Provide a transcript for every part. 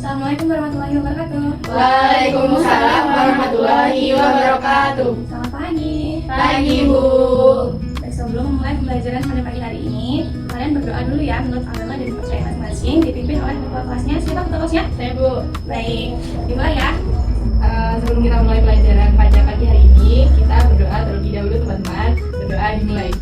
Assalamualaikum warahmatullahi wabarakatuh. Waalaikumsalam warahmatullahi wabarakatuh. Selamat pagi. Pagi, Bu. Baik, sebelum memulai pembelajaran pada pagi hari ini, kalian berdoa dulu ya menurut agama dan kepercayaan masing-masing, dipimpin oleh ketua kelasnya. Siapa ketua kelasnya? Saya, Bu. Baik, dimulai ya. Sebelum kita mulai pelajaran pada pagi hari ini, kita berdoa terlebih dahulu, teman-teman. Berdoa dimulai.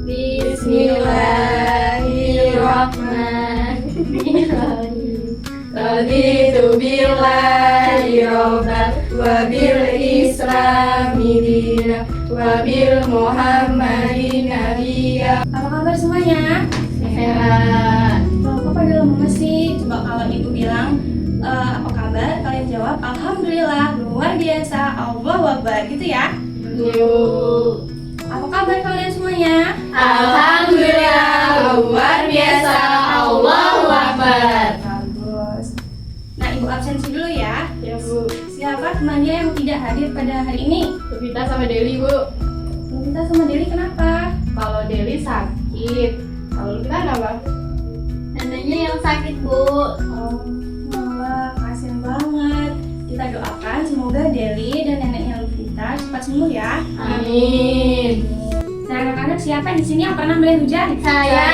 Bismillahirrahmanirrahim. Raditu billahi robban wa bil islami dinan wa bil muhammadin nabiyya. Apa kabar semuanya? Sehat. Kok pada lemes sih? Coba kalau ibu bilang apa kabar, kalian jawab alhamdulillah, luar biasa, Allahu Akbar, gitu ya. Yuk. Apa kabar kalian semuanya? Alhamdulillah, luar biasa, Allahu Akbar. Bagus. Nah, ibu absensi dulu ya. Ya, Bu. Siapa temannya yang tidak hadir pada hari ini? Kita sama Deli, Bu. Kita sama Deli kenapa? Kalau Deli sakit, kalau kita kenapa? Neneknya yang sakit, Bu. Oh, malah kasihan banget. Kita doakan semoga Deli dan neneknya Luvita cepat sembuh ya. Amin. Nah, anak-anak siapa di sini yang pernah melihat hujan? Saya.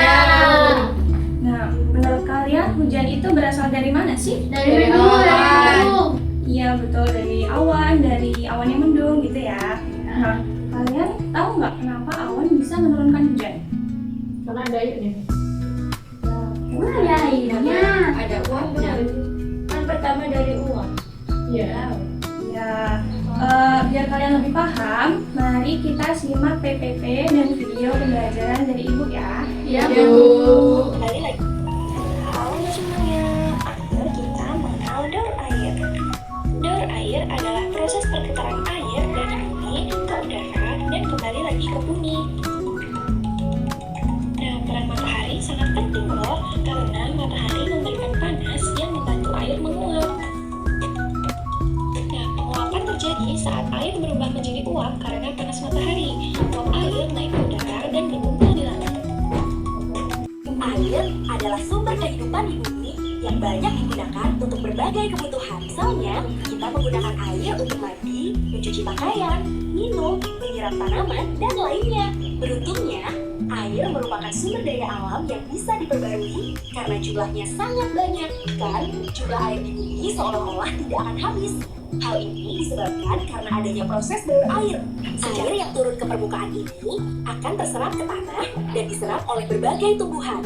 Nah, menurut kalian hujan itu berasal dari mana sih? Dari dulu, awan. Iya betul, dari awan yang mendung gitu ya. Nah, kalian tahu nggak kenapa awan bisa menurunkan hujan? Karena ada airnya. Mana ya airnya? Ada uangnya. Kan pertama dari uang. Iya. Ya, biar kalian lebih paham, mari kita simak PPT dan video pembelajaran dari ibu ya. Iya, Bu. Kembali lagi. Halo semuanya, ayo kita mengenal daur air. Daur air adalah proses perputaran air dari bumi ke udara dan kembali lagi ke bumi. Nah, peran matahari sangat penting loh, karena matahari memberikan panas yang membantu air menguap. Nah, penguapan terjadi saat air berubah menjadi uap karena panas matahari. Uap air naik ke udara dan berkumpul di langit. Air adalah sumber kehidupan di bumi yang banyak digunakan untuk berbagai kebutuhan. Misalnya, kita menggunakan air untuk mandi, mencuci pakaian, minum, menyiram tanaman, dan lainnya. Beruntungnya, air merupakan sumber daya alam yang bisa diperbarui karena jumlahnya sangat banyak. Dan jumlah air di bumi seolah-olah tidak akan habis. Hal ini disebabkan karena adanya proses daur air. Air yang turun ke permukaan ini akan terserap ke tanah dan diserap oleh berbagai tumbuhan.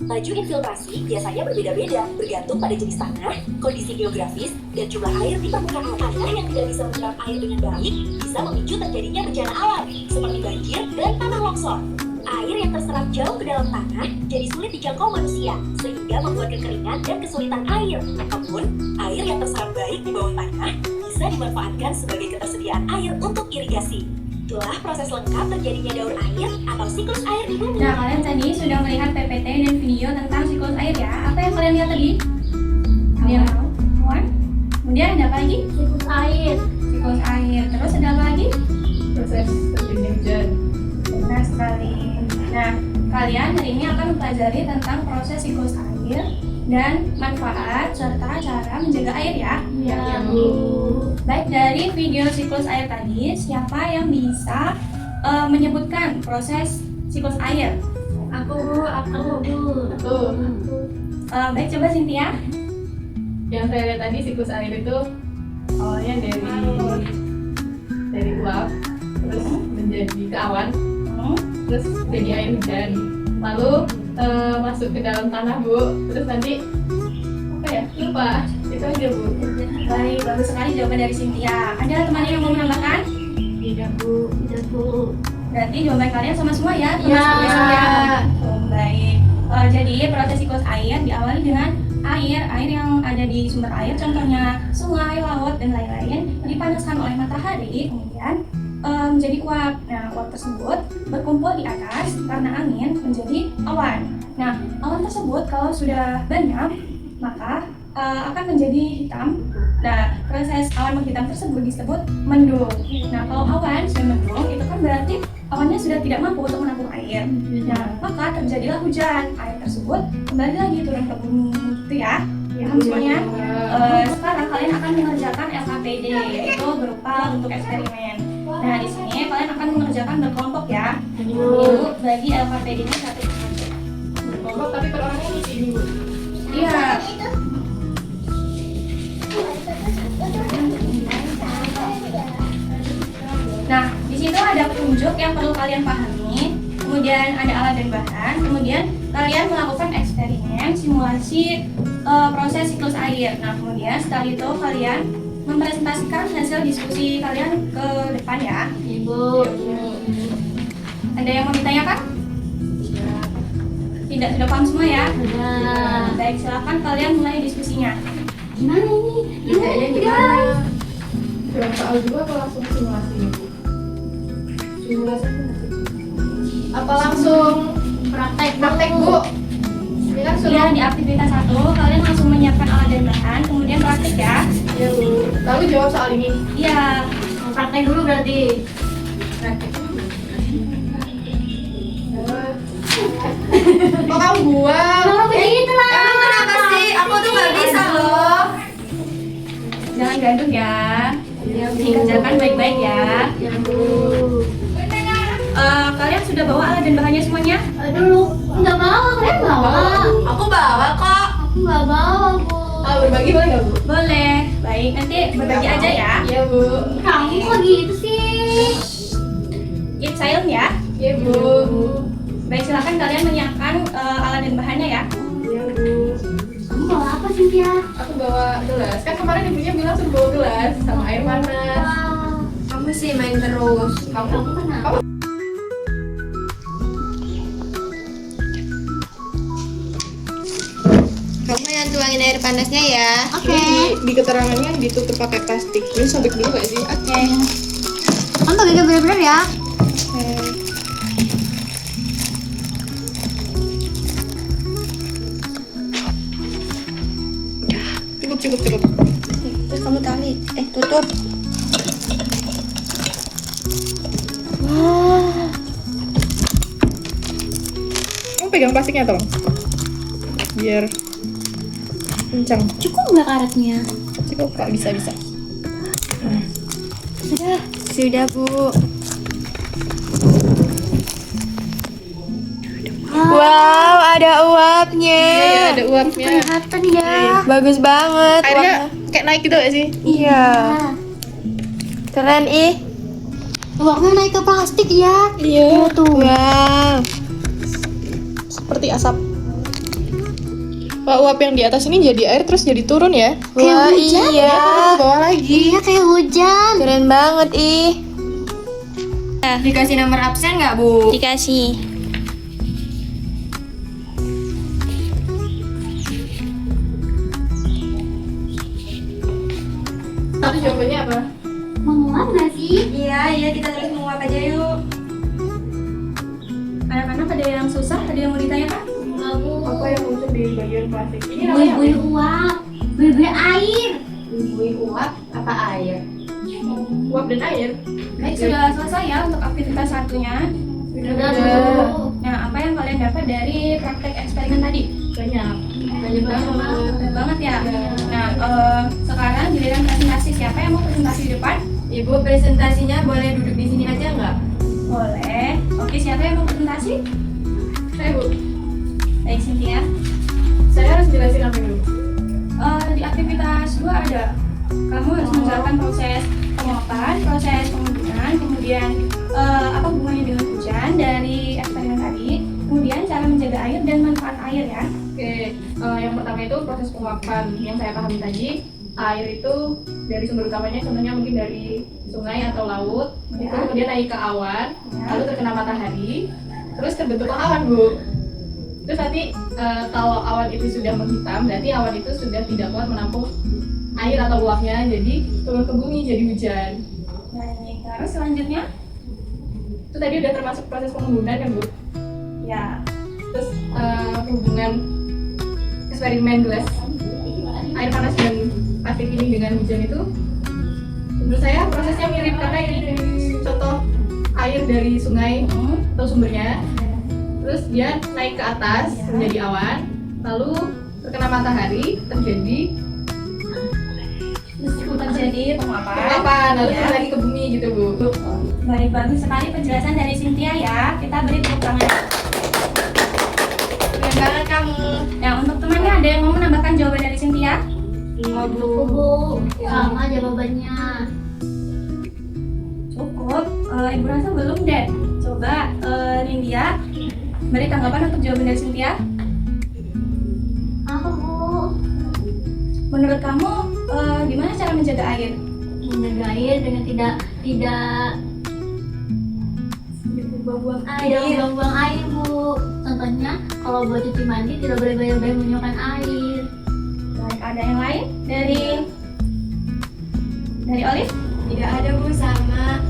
Laju infiltrasi biasanya berbeda-beda bergantung pada jenis tanah, kondisi geografis, dan jumlah air di permukaan. Tanah yang tidak bisa menyerap air dengan baik bisa memicu terjadinya bencana alam seperti banjir dan tanah longsor. Air yang terserap jauh ke dalam tanah jadi sulit dijangkau manusia, sehingga membuat kekeringan dan kesulitan air. Namun, air yang terserap baik di bawah tanah bisa dimanfaatkan sebagai ketersediaan air untuk irigasi. Itulah proses lengkap terjadinya daur air atau siklus air di bumi. Nah, kalian tadi sudah melihat PPT dan video tentang siklus air ya. Apa yang kalian lihat tadi? Kalian tahu? Awan? Kemudian ada apa lagi? Siklus air. Siklus air. Terus ada apa lagi? Proses terjadinya hujan. Benar sekali. Nah, kalian hari ini akan mempelajari tentang proses siklus air dan manfaat serta cara menjaga air ya. Iya, Bu. Baik, dari video siklus air tadi, siapa yang bisa menyebutkan proses siklus air? Aku, Bu. Tuh. Baik, coba Cynthia. Yang saya lihat tadi siklus air itu awalnya dari uap, terus menjadi ke awan, terus jadi air hujan, lalu masuk ke dalam tanah, Bu, terus nanti apa ya, lupa, itu aja, Bu. Baik, bagus sekali jawaban dari Cynthia. Ada teman yang mau menambahkan? Tidak, Bu. Tidak, Bu. Berarti jawaban kalian sama semua ya? Ya. Cynthia. Oh, baik. Jadi proses siklus air diawali dengan air yang ada di sumber air, contohnya sungai, laut, dan lain-lain, dipanaskan oleh matahari, kemudian menjadi uap. Nah, uap tersebut berkumpul di atas karena angin menjadi awan. Nah, awan tersebut kalau sudah banyak, maka akan menjadi hitam. Nah, proses awan menghitam tersebut disebut mendung. Nah, kalau awan sudah mendung, itu kan berarti awannya sudah tidak mampu untuk menampung air. Nah, maka terjadilah hujan. Air tersebut kembali lagi turun ke bumi, gitu ya. Paham semuanya? Sekarang kalian akan mengerjakan LKPD, yaitu berupa bentuk eksperimen. Nah, di sini kalian akan mengerjakan berkelompok ya. Ibu bagi LKPD-nya satu persatu. Berkelompok tapi per orangnya ngisi ini, Bu. Iya. Nah, di situ ada petunjuk yang perlu kalian pahami. Kemudian ada alat dan bahan. Kemudian kalian melakukan eksperimen, simulasi proses siklus air. Nah, kemudian setelah itu kalian mempresentasikan hasil diskusi kalian ke depan ya. Ibu. Ada yang mau ditanyakan? Tidak, sudah paham semua ya? Nah, Baik, silakan kalian mulai diskusinya. gimana ini? Kayaknya gimana? Jawab soal dulu apa langsung simulasi nih, Bu? Simulasi apa langsung Praktek, praktek, Bu? Ini kan suruh Iya, di aktivitas 1 kalian langsung menyiapkan alat dan bahan, kemudian praktik ya. ya, Bu. Lalu jawab soal ini. Iya, Praktek dulu berarti. Praktek. Kok kamu buang? Kalau begitu lah. emang kenapa sih? Aku tuh nggak bisa loh. Jangan gaduh ya. Dikerjakan baik-baik ya. Ya, Bu. Kalian sudah bawa alat dan bahannya semuanya? Aduh, nggak bawa, kalian bawa. Aku bawa kok. Aku nggak bawa, Bu. Berbagi boleh nggak, Bu? Boleh. Baik, nanti berbagi aja ya. Iya, Bu. Kamu kok gitu sih? Keep silent ya. Iya, Bu. Baik, silakan kalian menyiapkan alat dan bahannya ya. Iya, Bu. Kamu bawa apa, Cynthia? Aku bawa gelas. Kan kemarin ibunya bilang suruh bawa gelas sama air panas. Wah, Kamu sih main terus. kamu kenapa? Kamu yang tuangin air panasnya ya. Oke. Di keterangannya ditutup pakai plastik. Ini sobek dulu gak sih? Oke. Kamu pakai bener-bener ya? Cukup. Terus kamu tali. Tutup. Kamu pegang plastiknya, Tong? Biar kencang. Cukup nggak karetnya? Cukup, Kak. Bisa. Sudah, Bu. Wow, ada uapnya. Iya, ada uapnya. Kelihatan ya. Bagus banget. Airnya kayak naik gitu gak sih? Iya. Keren ih. Uangnya naik ke plastik ya. Iya tuh. Wow. Seperti asap. Wah, uap yang di atas ini jadi air terus jadi turun ya? Wah, hujan iya. Ke bawah lagi. Iya kayak hujan. Keren banget ih. Dikasih nomor absen nggak, Bu? Dikasih. Itu jawabannya apa? Mau muat nggak sih? Iya, kita terus menguap aja yuk. Anak-anak ada yang susah, ada yang mau ditanyakan? Enggak, Bu. Apa yang muncul di bagian plastik? Ini namanya apa? Buih-buih uap. Buih-buih air. Buih uap apa air? Uap dan air. Baik, sudah selesai ya untuk aktivitas satunya. Udah, Bu. Nah, apa yang kalian dapat dari praktek eksperimen tadi? Banyak banget. Benar banget ya. Nah, sekarang giliran presentasi. Siapa yang mau presentasi di depan? Ibu presentasinya boleh duduk di sini aja nggak? Boleh. Oke, siapa yang mau presentasi? Saya, Bu. Baik, Cynthia. Saya harus jelasin apa dulu? Di aktivitas 2 ada. Kamu harus menjelaskan proses penguapan, proses pengunduran, kemudian apa hubungannya dengan hujan dari eksperimen tadi, kemudian cara menjaga air dan manfaat air ya. Oke, yang pertama itu proses penguapan yang saya pahami tadi. Air itu dari sumber utamanya contohnya mungkin dari sungai atau laut, itu kemudian naik ke awan, lalu terkena matahari, terus terbentuklah awan, Bu. Terus nanti kalau awan itu sudah menghitam, berarti awan itu sudah tidak kuat menampung air atau uapnya, jadi turun ke bumi jadi hujan. Baik, terus selanjutnya Itu tadi udah termasuk proses pengembunan kan, Bu? ya Terus hubungan eksperimen gelas air panas dan plastik ini dengan hujan itu menurut saya prosesnya mirip karena ini contoh air dari sungai atau sumbernya, terus dia naik ke atas menjadi awan, lalu terkena matahari terjadi terjadi penguapan. penguapan, lalu Ya. lagi ke bumi gitu Bu. Baik, bagus sekali penjelasan dari Cynthia ya. Kita beri tepuk tangan. Keren banget kamu. Nah, untuk temannya ada yang mau menambahkan jawaban dari Cynthia? Iya bu, sama jawabannya. Cukup. Ibu rasa belum deh. Coba Nindya beri tanggapan untuk jawaban dari Cynthia. Apa bu? Menurut kamu gimana cara menjaga air? Menjaga air dengan tidak Buang-buang tidak membuang air bu. Contohnya kalau buat cuci mandi tidak boleh banyak-banyak menggunakan air. Baik, ada yang lain dari Olive? Tidak ada Bu, sama.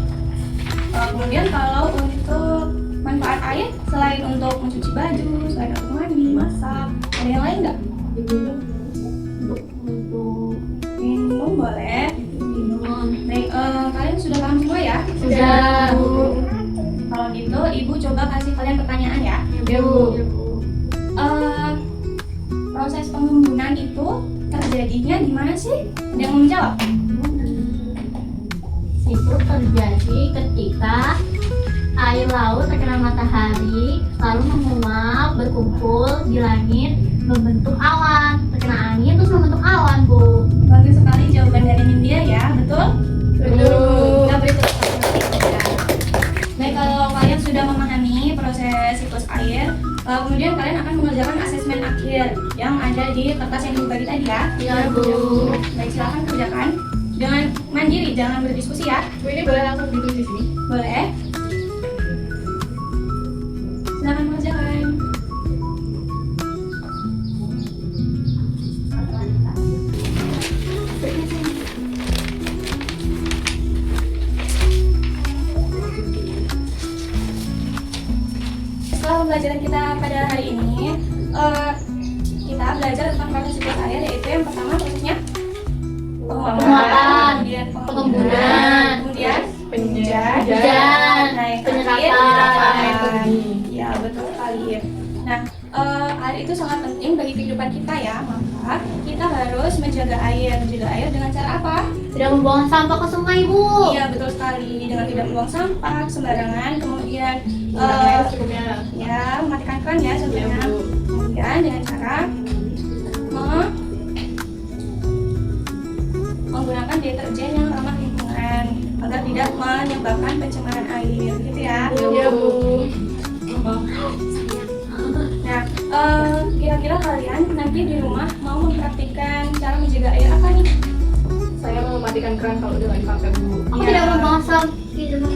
Kemudian kalau untuk manfaat air selain untuk mencuci baju, selain untuk mandi, masak, ada yang lain nggak? Untuk Minum boleh. minum. Baik, kalian sudah paham semua ya? Sudah bu. Kalau gitu, ibu coba kasih kalian pertanyaan ya. Ya Bu. Proses pengembunan itu terjadinya di mana sih? Ada yang mau menjawab? Itu terjadi ketika air laut terkena matahari lalu menguap berkumpul di langit membentuk awan, terkena angin terus membentuk awan bu. Bagus sekali jawaban dari Nindya ya, betul? Betul. Kita beri tepuk tangan untuk Nindya. Baik, kalau kalian sudah memahami proses siklus air, kemudian kalian akan mengerjakan asesmen akhir yang ada di kertas yang dibagi tadi ya. Iya bu. Baik, silakan kerjakan dengan mandiri, jangan berdiskusi ya. Bu, ini boleh langsung ditulis di sini. Boleh? Silakan mengerjakan. Setelah pembelajaran kita pada hari ini, kita belajar tentang proses siklus air, yaitu yang pertama prosesnya Penguapan, kemudian pengembunan, kemudian hujan, naik penyerapan. air ke bumi. Ya, betul sekali. Nah, air itu sangat penting bagi kehidupan kita ya, maka kita harus menjaga air. Menjaga air dengan cara apa? Tidak membuang sampah ke sungai bu. Iya, betul sekali. Dengan tidak membuang sampah sembarangan, kemudian Gunakan air secukupnya. ya mematikan keran ya Ya contohnya. Bu. Kemudian dengan cara menggunakan deterjen yang ramah lingkungan agar tidak menyebabkan pencemaran air, gitu ya. Ya Bu. Nah, kira-kira kalian nanti di rumah mau mempraktikkan cara menjaga air apa nih? Saya mau mematikan keran kalau udah nggak dipakai Bu. Aku Iya. tidak membuang sampah.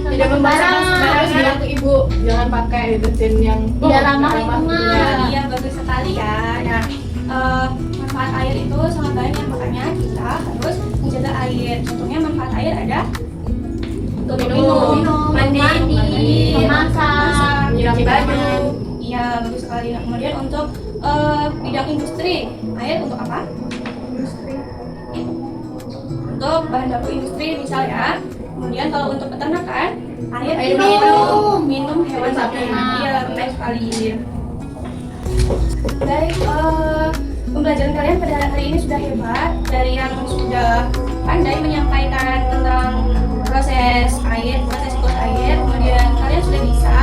Tidak membahas harus bilang ke Ibu, jangan pakai deterjen yang Tidak ramah lingkungan. lingkungan. Iya, bagus sekali ya. Nah, manfaat air itu sangat banyak, makanya kita harus menjaga air. Contohnya manfaat air ada untuk minum, mandi, memasak, Nyiramin baju. Iya, bagus sekali. Nah, kemudian untuk bidang industri, air untuk apa? Untuk bahan baku industri misal ya. Kemudian kalau untuk peternakan, air Air untuk minum. minum hewan sapi. Iya, betul sekali. Baik, pembelajaran kalian pada hari ini sudah hebat. Dari yang sudah pandai menyampaikan tentang proses air, proses siklus air, kemudian kalian sudah bisa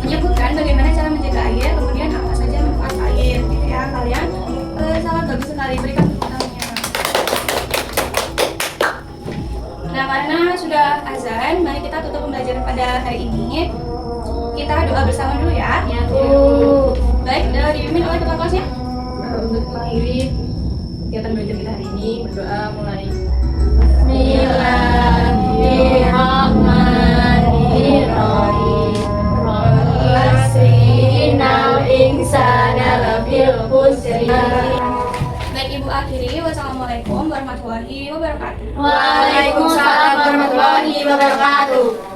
menyebutkan bagaimana cara menjaga air, kemudian apa saja manfaat air, gitu ya. Kalian sangat bagus sekali, berikan tepuk tangannya. Nah, karena sudah azan, mari kita tutup pembelajaran pada hari ini. Kita doa bersama dulu ya. Ya bu. Baik, dipimpin oleh ketua kelasnya. Untuk mengakhiri kegiatan belajar kita hari ini, berdoa mulai. Bismillahirrahmanirrahim. Asrinal insana labil khusri. Baik, Ibu akhiri. Wassalamualaikum warahmatullahi wabarakatuh. Waalaikumsalam warahmatullahi wabarakatuh.